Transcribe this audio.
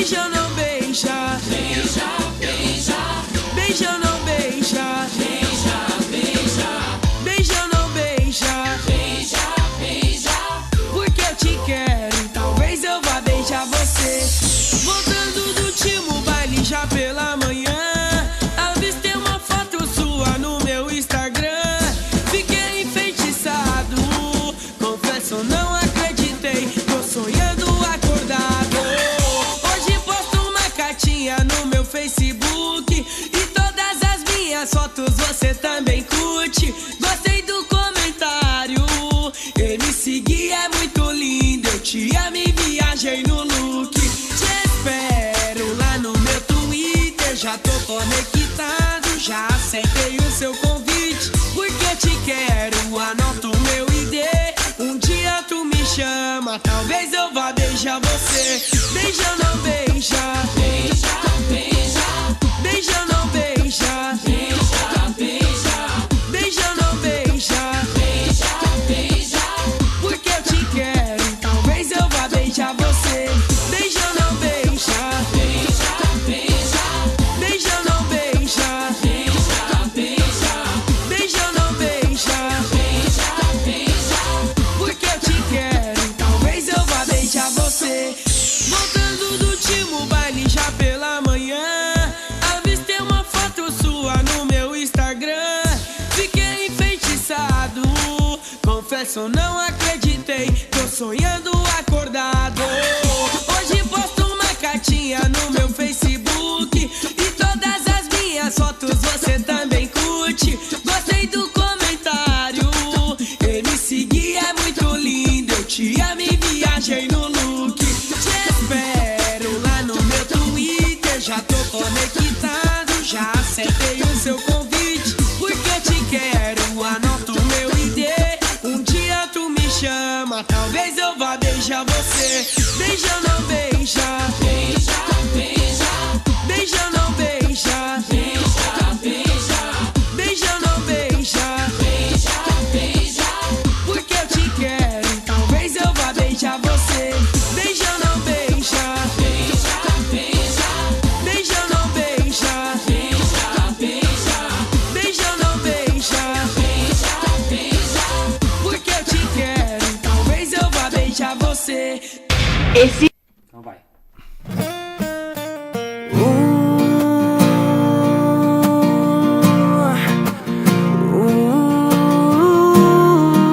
beija ou não beija? Beija, beija, Beija ou não beija? beija, beija, Beija ou não beija? beija, beija. Porque eu te quero, talvez eu vá beijar você. Voltando do último baile já pela manhã, avistei uma foto sua no meu Instagram. Fiquei enfeitiçado, confesso, não acreditei. Tô sonhando acordado. Hoje posto uma cartinha no meu Facebook e todas as minhas fotos você também curte. Gostei do comentário, ele seguir é muito lindo. Eu te amo e viajei no look. Te espero lá no meu Twitter, já tô conectado, já aceitei o seu convite. Porque te quero, anota o meu ID. Um dia tu me chama, talvez eu vá beijar você. Beija ou não beija? Beija, beija, Beija ou não beija? beija, beija, Beija ou não beija? beija, beija. Porque eu te quero, talvez eu vá beijar você. Beija ou não beija? Beija, beija, Beija ou não beija? beija, beija, Beija ou não beija? beija, beija. Porque eu te quero, talvez eu vá beijar você. Voltando do último baile já pela manhã, avistei uma foto sua no meu Instagram. Fiquei enfeitiçado, confesso, não acreditei. Tô sonhando acordado. Hoje posto uma cartinha no meu Facebook e todas as minhas fotos você também curte. Gostei do comentário, ele seguir é muito lindo. Eu te amo e viajei no look. Te espero lá no meu Twitter, já tô conectado, já aceitei o seu convite. Porque te quero, anota o meu ID. Um dia tu me chama, talvez eu vá beijar você. Beija ou não beija? Beija, beija, Beija ou não beija? beija, beija, Beija ou não beija? beija, beija. Porque eu te quero, talvez eu vá beijar você. Beija ou não beija? Beija, beija, Beija ou não beija? beija, beija, Beija ou não beija? beija, beija. Porque eu te quero, talvez eu vá beijar você. Esse